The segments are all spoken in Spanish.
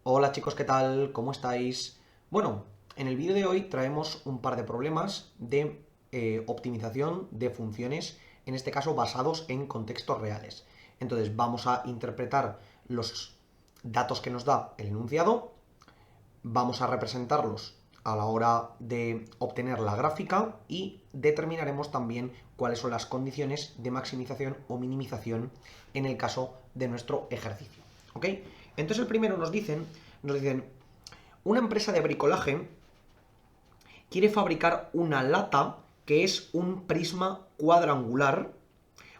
Hola chicos, ¿qué tal? ¿Cómo estáis? Bueno, en el vídeo de hoy traemos un par de problemas de optimización de funciones, en este caso basados en contextos reales. Entonces vamos a interpretar los datos que nos da el enunciado, vamos a representarlos a la hora de obtener la gráfica y determinaremos también cuáles son las condiciones de maximización o minimización en el caso de nuestro ejercicio. ¿Ok? Entonces el primero nos dicen, una empresa de bricolaje quiere fabricar una lata que es un prisma cuadrangular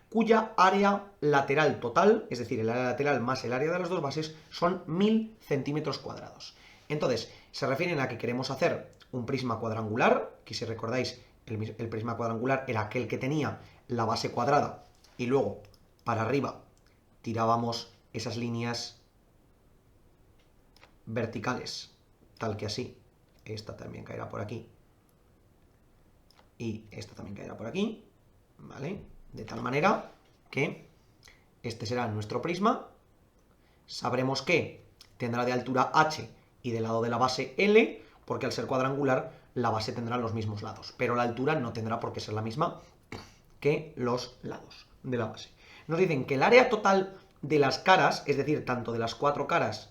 cuya área lateral total, es decir, el área lateral más el área de las dos bases, son 1000 centímetros cuadrados. Entonces, se refieren a que queremos hacer un prisma cuadrangular, que si recordáis, el prisma cuadrangular era aquel que tenía la base cuadrada y luego para arriba tirábamos esas líneas verticales, tal que así. Esta también caerá por aquí y esta también caerá por aquí, ¿vale? De tal manera que este será nuestro prisma. Sabremos que tendrá de altura h y de lado de la base L, porque al ser cuadrangular la base tendrá los mismos lados, pero la altura no tendrá por qué ser la misma que los lados de la base. Nos dicen que el área total de las caras, es decir, tanto de las cuatro caras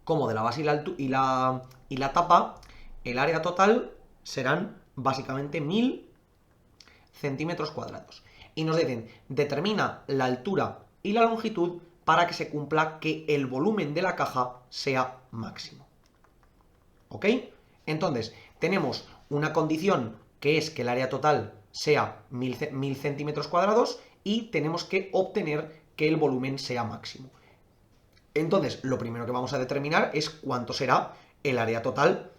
como de la base y la tapa, el área total serán básicamente 1000 centímetros cuadrados. Y nos dicen, determina la altura y la longitud para que se cumpla que el volumen de la caja sea máximo. ¿Ok? Entonces, tenemos una condición que es que el área total sea 1000 centímetros cuadrados y tenemos que obtener que el volumen sea máximo. Entonces, lo primero que vamos a determinar es cuánto será el área total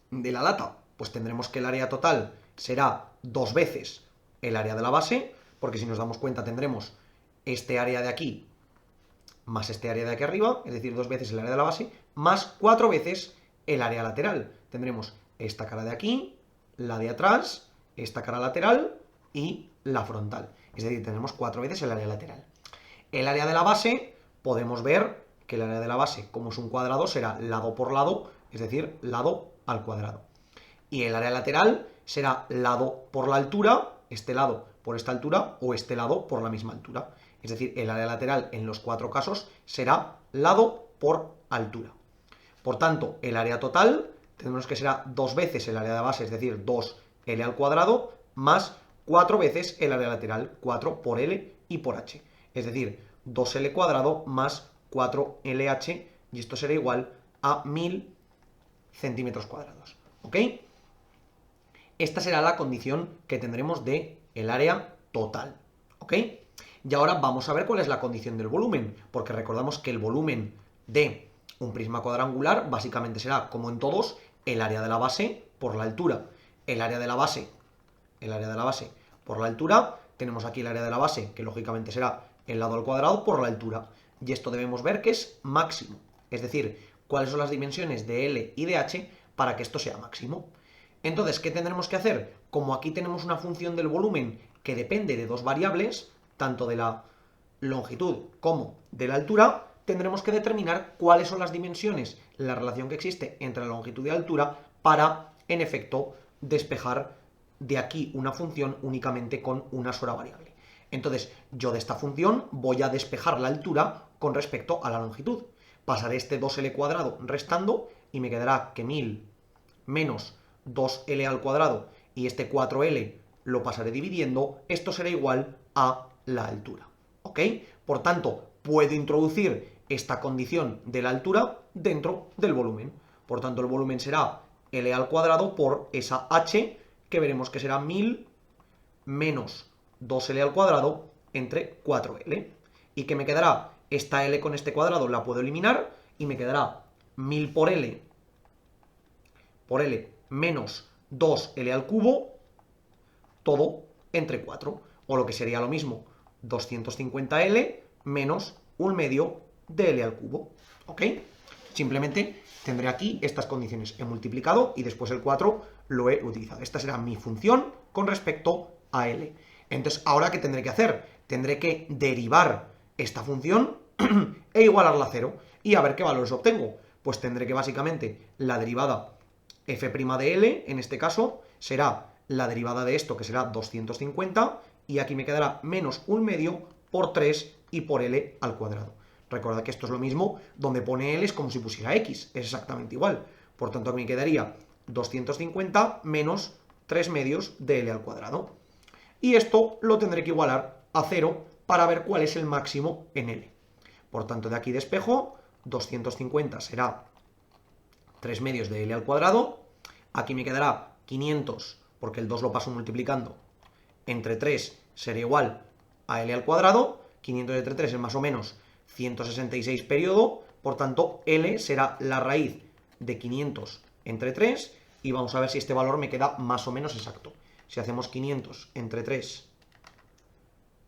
de la lata. Pues tendremos que el área total será 2 veces el área de la base, porque si nos damos cuenta tendremos este área de aquí más este área de aquí arriba, es decir, 2 veces el área de la base, más 4 veces el área lateral. Tendremos esta cara de aquí, la de atrás, esta cara lateral y la frontal. Es decir, tendremos 4 veces el área lateral. El área de la base, podemos ver que el área de la base, como es un cuadrado, será lado por lado, es decir, lado al cuadrado. Y el área lateral será lado por la altura, este lado por esta altura o este lado por la misma altura. Es decir, el área lateral en los 4 casos será lado por altura. Por tanto, el área total tendremos que será 2 veces el área de base, es decir, 2L al cuadrado, más 4 veces el área lateral, 4 por L y por H. Es decir, 2L cuadrado más 4LH, y esto será igual a 1000 centímetros cuadrados. ¿Ok? Esta será la condición que tendremos de el área total. ¿Ok? Y ahora vamos a ver cuál es la condición del volumen, porque recordamos que el volumen de un prisma cuadrangular básicamente será, como en todos, el área de la base por la altura. El área de la base por la altura, tenemos aquí el área de la base, que lógicamente será el lado al cuadrado por la altura. Y esto debemos ver que es máximo, es decir, cuáles son las dimensiones de L y de H para que esto sea máximo. Entonces, ¿qué tendremos que hacer? Como aquí tenemos una función del volumen que depende de dos variables, tanto de la longitud como de la altura, tendremos que determinar cuáles son las dimensiones, la relación que existe entre la longitud y la altura para, en efecto, despejar de aquí una función únicamente con una sola variable. Entonces, yo de esta función voy a despejar la altura con respecto a la longitud. Pasaré este 2L cuadrado restando y me quedará que 1000 menos 2L al cuadrado y este 4L lo pasaré dividiendo, esto será igual a la altura. ¿Ok? Por tanto, puedo introducir esta condición de la altura dentro del volumen. Por tanto, el volumen será L al cuadrado por esa H, que veremos que será 1000 menos 2L al cuadrado entre 4L. ¿Y qué me quedará? Esta L con este cuadrado la puedo eliminar y me quedará 1000 por L menos 2L al cubo, todo entre 4. O lo que sería lo mismo, 250L menos 1/2 de L al cubo. ¿Ok? Simplemente tendré aquí estas condiciones. He multiplicado y después el 4 lo he utilizado. Esta será mi función con respecto a L. Entonces, ¿ahora qué tendré que hacer? Tendré que derivar esta función e igualarla a 0. y a ver qué valores obtengo. Pues tendré que básicamente la derivada f' de L, en este caso, será la derivada de esto, que será 250, y aquí me quedará menos 1/2 por 3 y por L al cuadrado. Recordad que esto es lo mismo, donde pone L es como si pusiera X, es exactamente igual. Por tanto, aquí me quedaría 250 menos 3 medios de L al cuadrado. Y esto lo tendré que igualar a 0 para ver cuál es el máximo en L. Por tanto, de aquí despejo, 250 será 3 medios de L al cuadrado. Aquí me quedará 500, porque el 2 lo paso multiplicando, entre 3 será igual a L al cuadrado. 500 entre 3 es más o menos 166 periodo. Por tanto, L será la raíz de 500 entre 3. Y vamos a ver si este valor me queda más o menos exacto. Si hacemos 500 entre 3,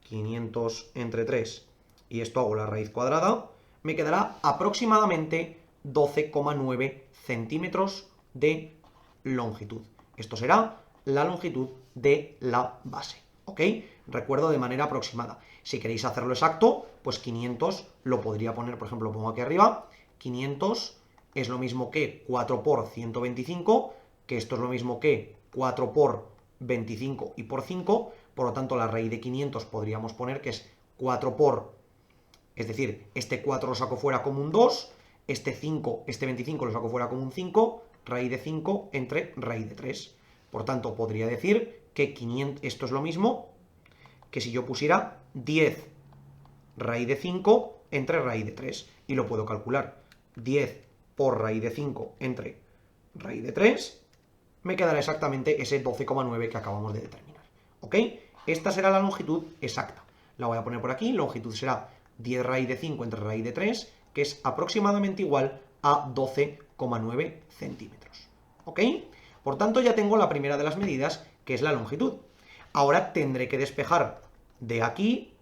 500 entre 3, y esto hago la raíz cuadrada, me quedará aproximadamente 12,9 centímetros de longitud. Esto será la longitud de la base, ¿ok? Recuerdo de manera aproximada. Si queréis hacerlo exacto, pues 500 lo podría poner, por ejemplo, lo pongo aquí arriba. 500 es lo mismo que 4 por 125, que esto es lo mismo que 4 por 25 y por 5, por lo tanto la raíz de 500 podríamos poner que es 4 por, es decir, este 4 lo saco fuera como un 2, este 5, este 25 lo saco fuera como un 5, raíz de 5 entre raíz de 3. Por tanto, podría decir que 500, esto es lo mismo que si yo pusiera 10 raíz de 5 entre raíz de 3, y lo puedo calcular. 10 por raíz de 5 entre raíz de 3, me quedará exactamente ese 12,9 que acabamos de determinar, ¿ok? Esta será la longitud exacta. La voy a poner por aquí, longitud será 10 raíz de 5 entre raíz de 3, que es aproximadamente igual a 12,9 centímetros, ¿ok? Por tanto, ya tengo la primera de las medidas, que es la longitud. Ahora tendré que despejar de aquí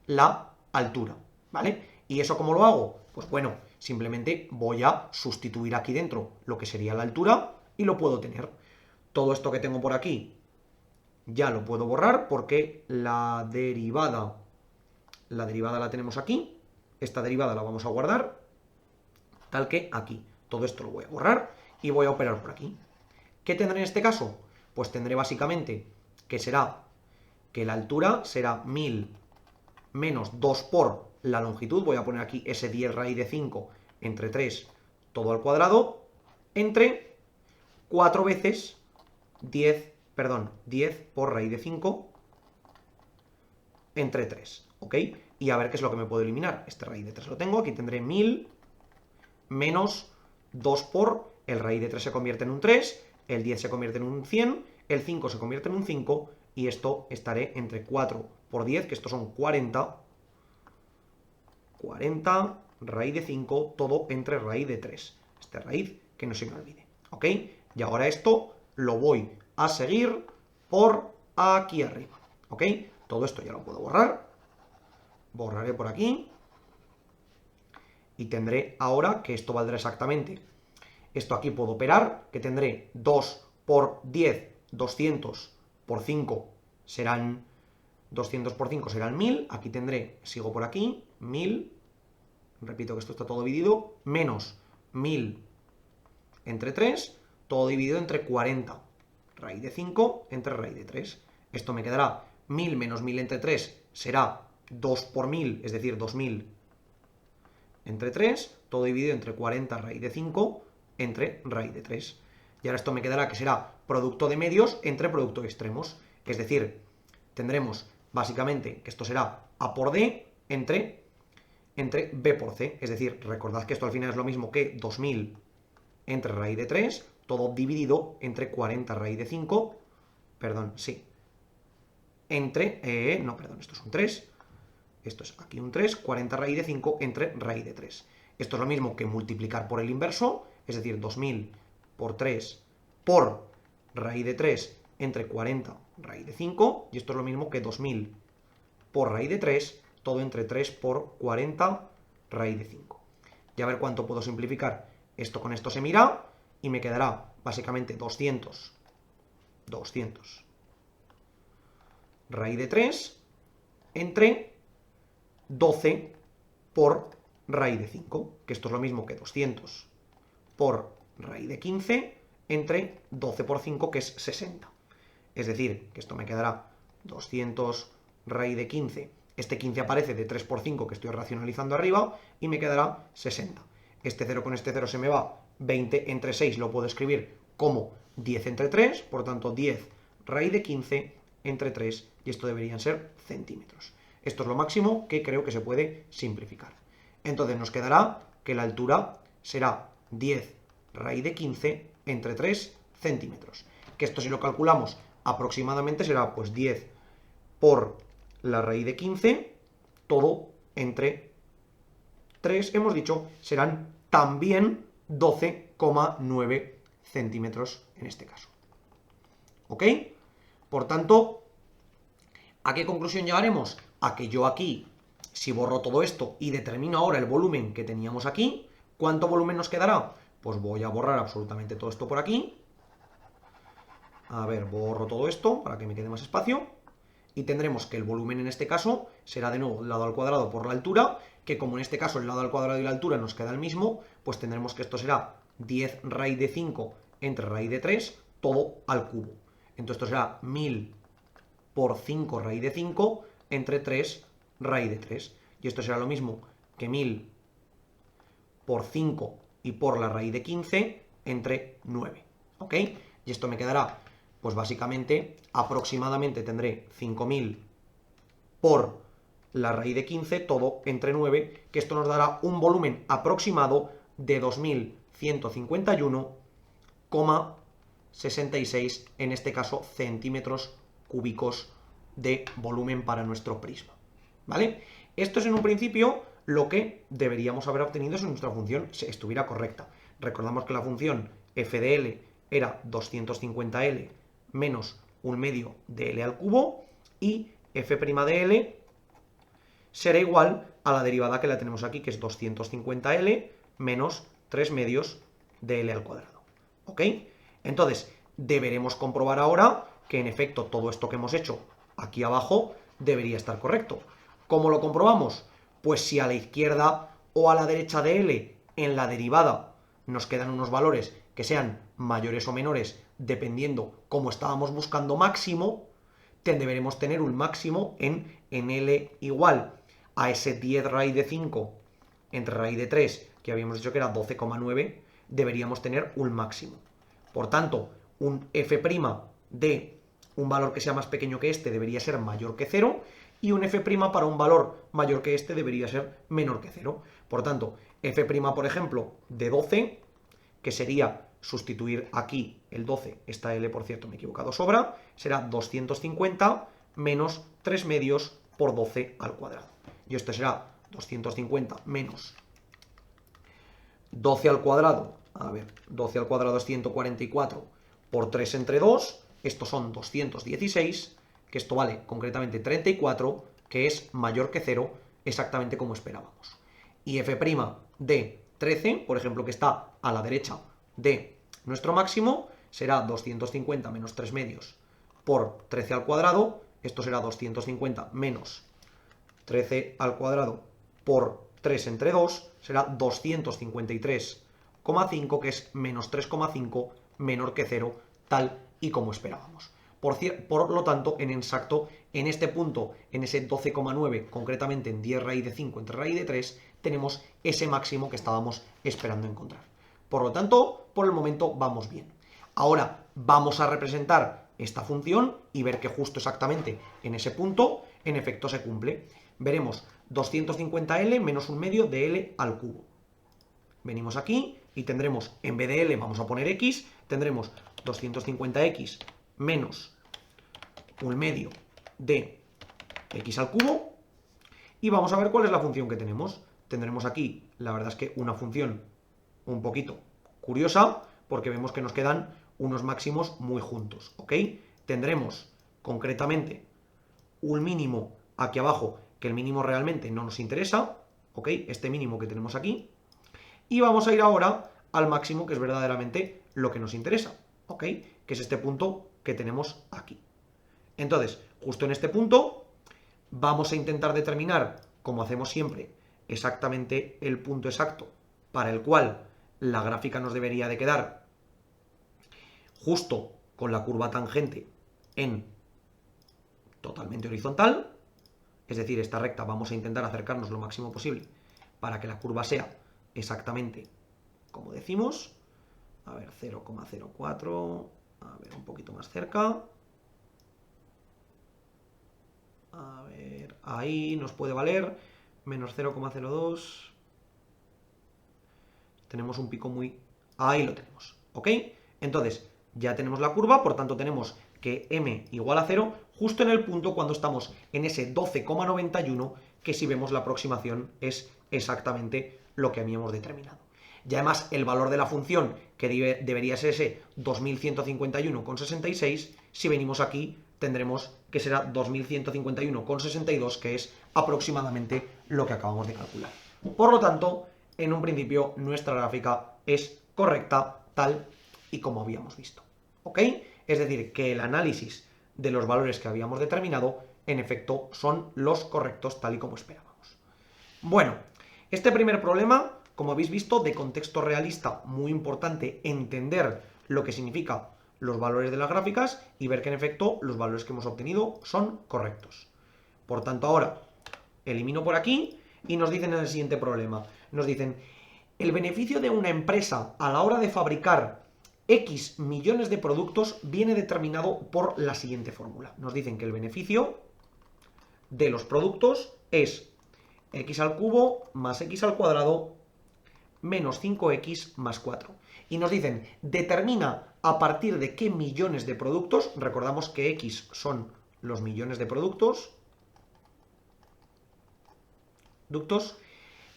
la altura, ¿vale? ¿Y eso cómo lo hago? Pues bueno, simplemente voy a sustituir aquí dentro lo que sería la altura y lo puedo tener. Todo esto que tengo por aquí ya lo puedo borrar porque la derivada la tenemos aquí. Esta derivada la vamos a guardar, tal que aquí. Todo esto lo voy a borrar y voy a operar por aquí. ¿Qué tendré en este caso? Pues tendré básicamente que será que la altura será 1000 menos 2 por la longitud, voy a poner aquí ese 10 raíz de 5 entre 3 todo al cuadrado, entre 4 veces 10 por raíz de 5 entre 3, ¿ok? Y a ver qué es lo que me puedo eliminar. Este raíz de 3 lo tengo, aquí tendré 1000 menos 2 por, el raíz de 3 se convierte en un 3, el 10 se convierte en un 100, el 5 se convierte en un 5, y esto estaré entre 4 por 10, que estos son 40, raíz de 5, todo entre raíz de 3. Esta raíz, que no se me olvide, ¿ok? Y ahora esto lo voy a seguir por aquí arriba, ¿ok? Todo esto ya lo puedo borrar. Borraré por aquí. Y tendré ahora que esto valdrá exactamente. Esto aquí puedo operar, que tendré 2 por 10, 200 por 5 serán 200 por 5 serán 1000. Aquí tendré, sigo por aquí, 1000. Repito que esto está todo dividido. Menos 1000 entre 3, todo dividido entre 40. Raíz de 5 entre raíz de 3. Esto me quedará 1000 menos 1000 entre 3 será 2 por 1000, es decir, 2000 entre 3, todo dividido entre 40 raíz de 5 entre raíz de 3. Y ahora esto me quedará que será producto de medios entre producto de extremos. Es decir, tendremos básicamente que esto será A por D entre B por C. Es decir, recordad que esto al final es lo mismo que 2000 entre raíz de 3, todo dividido entre 40 raíz de 5, perdón, sí, entre, esto es un 3, esto es aquí un 3, 40 raíz de 5 entre raíz de 3. Esto es lo mismo que multiplicar por el inverso, es decir, 2000 por 3 por raíz de 3 entre 40 raíz de 5, y esto es lo mismo que 2000 por raíz de 3, todo entre 3 por 40 raíz de 5. Y a ver cuánto puedo simplificar. Esto con esto se mira y me quedará básicamente 200 raíz de 3 entre 12 por raíz de 5, que esto es lo mismo que 200 por raíz de 15 entre 12 por 5, que es 60. Es decir, que esto me quedará 200 raíz de 15. Este 15 aparece de 3 por 5, que estoy racionalizando arriba, y me quedará 60. Este 0 con este 0 se me va. 20 entre 6 lo puedo escribir como 10 entre 3, por tanto 10 raíz de 15 entre 3, y esto deberían ser centímetros. Esto es lo máximo que creo que se puede simplificar. Entonces nos quedará que la altura será 10 raíz de 15 entre 3 centímetros. Que esto si lo calculamos aproximadamente será pues 10 por la raíz de 15, todo entre 3, hemos dicho, serán también 12,9 centímetros en este caso. ¿Ok? Por tanto, ¿a qué conclusión llegaremos? A que yo aquí, si borro todo esto y determino ahora el volumen que teníamos aquí, ¿cuánto volumen nos quedará? Pues voy a borrar absolutamente todo esto por aquí. A ver, borro todo esto para que me quede más espacio. Y tendremos que el volumen en este caso será de nuevo el lado al cuadrado por la altura, que como en este caso el lado al cuadrado y la altura nos queda el mismo, pues tendremos que esto será 10 raíz de 5 entre raíz de 3, todo al cubo. Entonces esto será 1000 por 5 raíz de 5 entre 3 raíz de 3. Y esto será lo mismo que 1000 por 5 y por la raíz de 15 entre 9. ¿Ok? Y esto me quedará, pues básicamente, aproximadamente tendré 5000 por la raíz de 15, todo entre 9, que esto nos dará un volumen aproximado de 2151,66, en este caso centímetros cúbicos de volumen para nuestro prisma. ¿Vale? Esto es en un principio lo que deberíamos haber obtenido si nuestra función estuviera correcta. Recordamos que la función f de L era 250L menos un medio de L al cubo, y f' de L será igual a la derivada que la tenemos aquí, que es 250L menos 3 medios de L al cuadrado. ¿Ok? Entonces, deberemos comprobar ahora que en efecto todo esto que hemos hecho aquí abajo debería estar correcto. ¿Cómo lo comprobamos? Pues si a la izquierda o a la derecha de L en la derivada nos quedan unos valores que sean mayores o menores dependiendo cómo estábamos buscando máximo, deberemos tener un máximo en L igual a ese 10 raíz de 5 entre raíz de 3, que habíamos dicho que era 12,9, deberíamos tener un máximo. Por tanto, un f' de un valor que sea más pequeño que este debería ser mayor que 0, y un f' para un valor mayor que este debería ser menor que 0. Por tanto, f', por ejemplo, de 12, que sería sustituir aquí el 12, esta L, por cierto, me he equivocado, sobra, será 250 menos 3 medios por 12 al cuadrado. Y esto será 250 menos 12 al cuadrado, a ver, 12 al cuadrado es 144 por 3 entre 2, estos son 216, que esto vale concretamente 34, que es mayor que 0, exactamente como esperábamos. Y f' de 13, por ejemplo, que está a la derecha de nuestro máximo, será 250 menos 3 medios por 13 al cuadrado, esto será 250 menos 13 al cuadrado por 3 entre 2, será 253,5, que es menos 3,5 menor que 0, tal y como esperábamos. Por lo tanto, en exacto, en este punto, en ese 12,9, concretamente en 10 raíz de 5 entre raíz de 3, tenemos ese máximo que estábamos esperando encontrar. Por lo tanto, por el momento vamos bien. Ahora vamos a representar esta función y ver que justo exactamente en ese punto, en efecto, se cumple. Veremos 250L menos un medio de L al cubo. Venimos aquí y tendremos, en vez de L vamos a poner X, tendremos 250X menos un medio de X al cubo, y vamos a ver cuál es la función que tenemos. Tendremos aquí, la verdad es que una función un poquito curiosa, porque vemos que nos quedan unos máximos muy juntos, ¿ok? Tendremos concretamente un mínimo aquí abajo, que el mínimo realmente no nos interesa, ¿ok? Este mínimo que tenemos aquí. Y vamos a ir ahora al máximo, que es verdaderamente lo que nos interesa, ¿ok? Que es este punto que tenemos aquí. Entonces, justo en este punto, vamos a intentar determinar, como hacemos siempre, exactamente el punto exacto para el cual la gráfica nos debería de quedar justo con la curva tangente en totalmente horizontal, es decir, esta recta vamos a intentar acercarnos lo máximo posible para que la curva sea exactamente como decimos. A ver, 0,04, a ver, un poquito más cerca. A ver, ahí nos puede valer, menos 0,02. Tenemos un pico muy... Ahí lo tenemos, ¿ok? Entonces, ya tenemos la curva, por tanto tenemos que m igual a 0, justo en el punto cuando estamos en ese 12,91, que si vemos la aproximación es exactamente lo que habíamos determinado. Y además el valor de la función, que debería ser ese 2151,66, si venimos aquí tendremos que será 2151,62, que es aproximadamente lo que acabamos de calcular. Por lo tanto, en un principio nuestra gráfica es correcta tal y como habíamos visto, ¿ok? Es decir, que el análisis de los valores que habíamos determinado, en efecto, son los correctos tal y como esperábamos. Bueno, este primer problema, como habéis visto, de contexto realista, muy importante entender lo que significa los valores de las gráficas y ver que en efecto los valores que hemos obtenido son correctos. Por tanto, ahora elimino por aquí y nos dicen en el siguiente problema, nos dicen, el beneficio de una empresa a la hora de fabricar X millones de productos viene determinado por la siguiente fórmula. Nos dicen que el beneficio de los productos es x al cubo más x al cuadrado menos 5x más 4. Y nos dicen, determina a partir de qué millones de productos, recordamos que x son los millones de productos,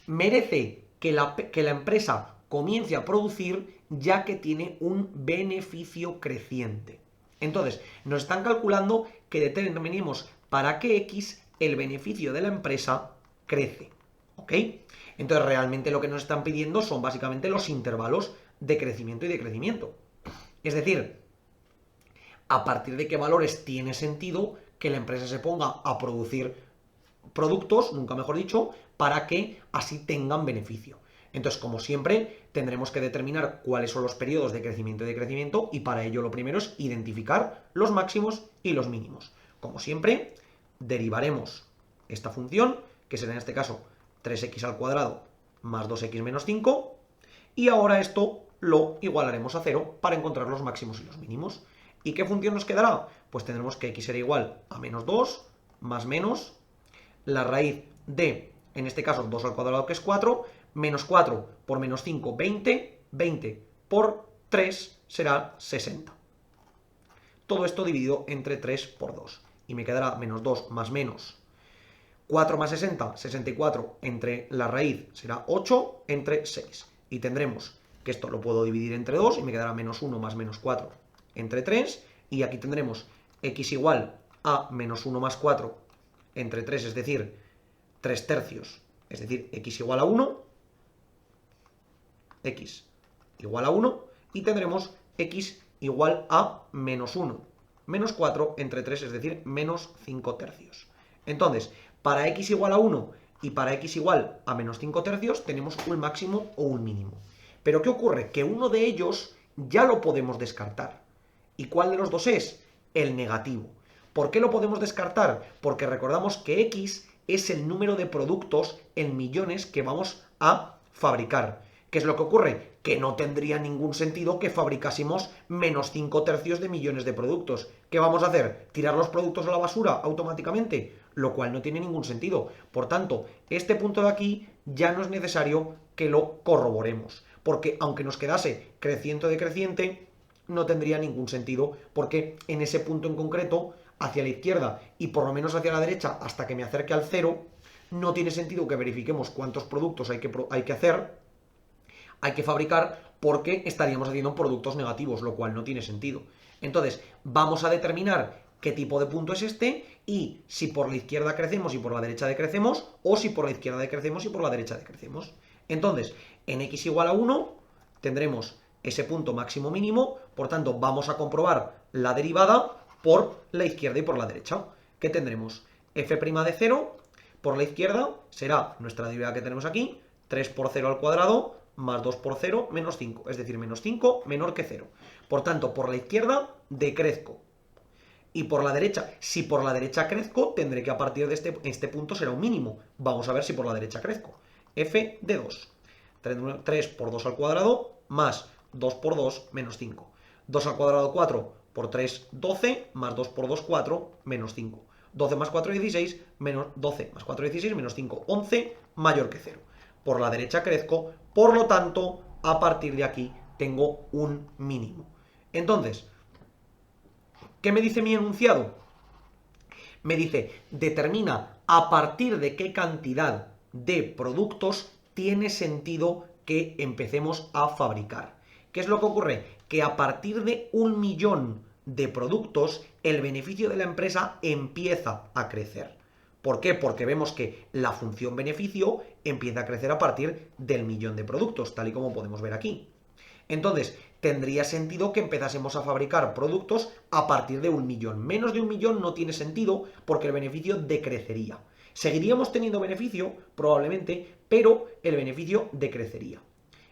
merece que la empresa comience a producir ya que tiene un beneficio creciente. Entonces, nos están calculando que determinemos para qué x el beneficio de la empresa crece, ¿ok? Entonces, realmente lo que nos están pidiendo son básicamente los intervalos de crecimiento y decrecimiento. Es decir, a partir de qué valores tiene sentido que la empresa se ponga a producir productos, nunca mejor dicho, para que así tengan beneficio. Entonces, como siempre, tendremos que determinar cuáles son los periodos de crecimiento y decrecimiento y para ello lo primero es identificar los máximos y los mínimos. Como siempre, derivaremos esta función, que será en este caso 3x al cuadrado más 2x menos 5, y ahora esto lo igualaremos a 0 para encontrar los máximos y los mínimos. ¿Y qué función nos quedará? Pues tendremos que x será igual a menos 2 más menos la raíz de, en este caso, 2 al cuadrado, que es 4, menos 4 por menos 5, 20, 20 por 3 será 60. Todo esto dividido entre 3 por 2. Y me quedará menos 2 más menos 4 más 60, 64, entre la raíz será 8, entre 6. Y tendremos que esto lo puedo dividir entre 2 y me quedará menos 1 más menos 4 entre 3. Y aquí tendremos x igual a menos 1 más 4 entre 3, es decir, 3 tercios, es decir, x igual a 1, x igual a 1, y tendremos x igual a menos 1, menos 4 entre 3, es decir, menos 5 tercios. Entonces, para x igual a 1 y para x igual a menos 5 tercios tenemos un máximo o un mínimo. Pero ¿qué ocurre? Que uno de ellos ya lo podemos descartar. ¿Y cuál de los dos es? El negativo. ¿Por qué lo podemos descartar? Porque recordamos que x es el número de productos en millones que vamos a fabricar. ¿Qué es lo que ocurre? Que no tendría ningún sentido que fabricásemos menos 5 tercios de millones de productos. ¿Qué vamos a hacer? ¿Tirar los productos a la basura automáticamente? Lo cual no tiene ningún sentido. Por tanto, este punto de aquí ya no es necesario que lo corroboremos. Porque aunque nos quedase creciente o decreciente, no tendría ningún sentido, porque en ese punto en concreto, hacia la izquierda y por lo menos hacia la derecha hasta que me acerque al 0, no tiene sentido que verifiquemos cuántos productos hay que fabricar, porque estaríamos haciendo productos negativos, lo cual no tiene sentido. Entonces, vamos a determinar qué tipo de punto es este y si por la izquierda crecemos y por la derecha decrecemos, o si por la izquierda decrecemos y por la derecha decrecemos. Entonces, en x igual a 1 tendremos ese punto máximo mínimo, por tanto vamos a comprobar la derivada por la izquierda y por la derecha. ¿Qué tendremos? F' de 0 Por la izquierda será nuestra derivada que tenemos aquí, 3 por 0 al cuadrado más 2 por 0 menos 5, es decir, menos 5 menor que 0. Por tanto, por la izquierda decrezco. Y por la derecha, si por la derecha crezco, tendré que a partir de este punto será un mínimo. Vamos a ver si por la derecha crezco. F de 2. 3 por 2 al cuadrado más 2 por 2 menos 5. 2 al cuadrado 4 por 3, 12, más 2 por 2, 4, menos 5. 12 más 4, 16, menos 12 más 4, 16, menos 5, 11, mayor que 0. Por la derecha crezco, por lo tanto, a partir de aquí tengo un mínimo. Entonces, ¿qué me dice mi enunciado? Me dice, determina a partir de qué cantidad de productos tiene sentido que empecemos a fabricar. ¿Qué es lo que ocurre? Que a partir de 1 millón de productos, el beneficio de la empresa empieza a crecer. ¿Por qué? Porque vemos que la función beneficio empieza a crecer a partir del 1 millón de productos, tal y como podemos ver aquí. Entonces, tendría sentido que empezásemos a fabricar productos a partir de 1 millón. Menos de 1 millón no tiene sentido porque el beneficio decrecería. Seguiríamos teniendo beneficio, probablemente, pero el beneficio decrecería.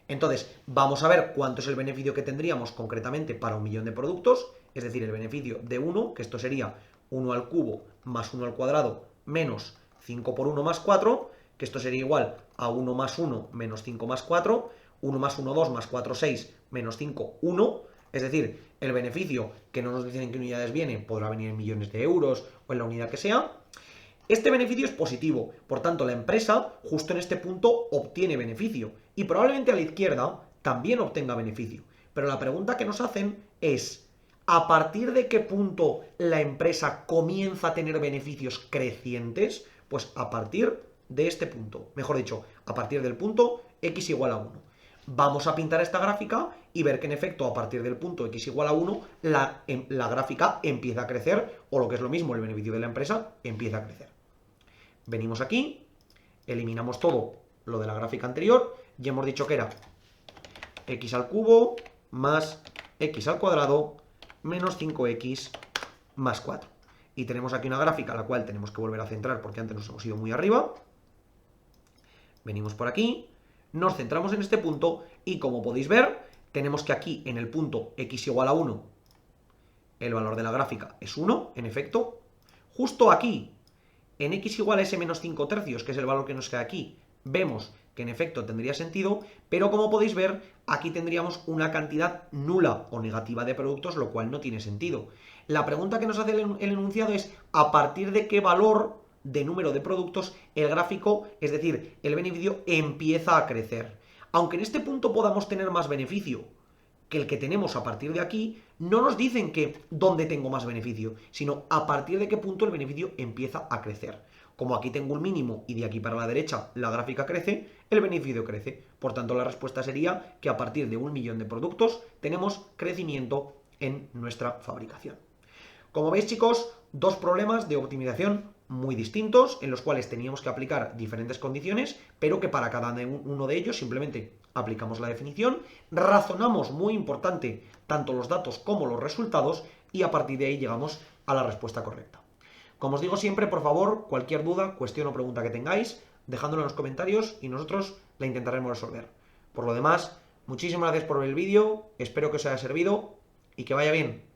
Entonces, vamos a ver cuánto es el beneficio que tendríamos concretamente para 1 millón de productos, es decir, el beneficio de 1, que esto sería 1 al cubo más 1 al cuadrado menos 5 por 1 más 4, que esto sería igual a 1 más 1 menos 5 más 4, 1 más 1, 2, más 4, 6, menos 5, 1. Es decir, el beneficio, que no nos dicen en qué unidades viene, podrá venir en millones de euros o en la unidad que sea. Este beneficio es positivo, por tanto la empresa justo en este punto obtiene beneficio y probablemente a la izquierda también obtenga beneficio. Pero la pregunta que nos hacen es, ¿a partir de qué punto la empresa comienza a tener beneficios crecientes? Pues a partir de este punto, mejor dicho, a partir del punto x igual a 1. Vamos a pintar esta gráfica y ver que en efecto a partir del punto x igual a 1 la gráfica empieza a crecer, o lo que es lo mismo, el beneficio de la empresa empieza a crecer. Venimos aquí, eliminamos todo lo de la gráfica anterior y hemos dicho que era x al cubo más x al cuadrado menos 5x más 4. Y tenemos aquí una gráfica a la cual tenemos que volver a centrar porque antes nos hemos ido muy arriba. Venimos por aquí, nos centramos en este punto y como podéis ver, tenemos que aquí en el punto x igual a 1, el valor de la gráfica es 1, en efecto. Justo aquí, en x igual a s menos 5 tercios, que es el valor que nos queda aquí, vemos que en efecto tendría sentido, pero como podéis ver, aquí tendríamos una cantidad nula o negativa de productos, lo cual no tiene sentido. La pregunta que nos hace el enunciado es, ¿a partir de qué valor de número de productos el gráfico, es decir, el beneficio, empieza a crecer? Aunque en este punto podamos tener más beneficio que el que tenemos a partir de aquí, no nos dicen que dónde tengo más beneficio, sino a partir de qué punto el beneficio empieza a crecer. Como aquí tengo un mínimo y de aquí para la derecha la gráfica crece, el beneficio crece. Por tanto, la respuesta sería que a partir de 1 millón de productos tenemos crecimiento en nuestra fabricación. Como veis, chicos, dos problemas de optimización muy distintos, en los cuales teníamos que aplicar diferentes condiciones, pero que para cada uno de ellos simplemente aplicamos la definición, razonamos, muy importante, tanto los datos como los resultados, y a partir de ahí llegamos a la respuesta correcta. Como os digo siempre, por favor, cualquier duda, cuestión o pregunta que tengáis, dejádmelo en los comentarios y nosotros la intentaremos resolver. Por lo demás, muchísimas gracias por ver el vídeo, espero que os haya servido y que vaya bien.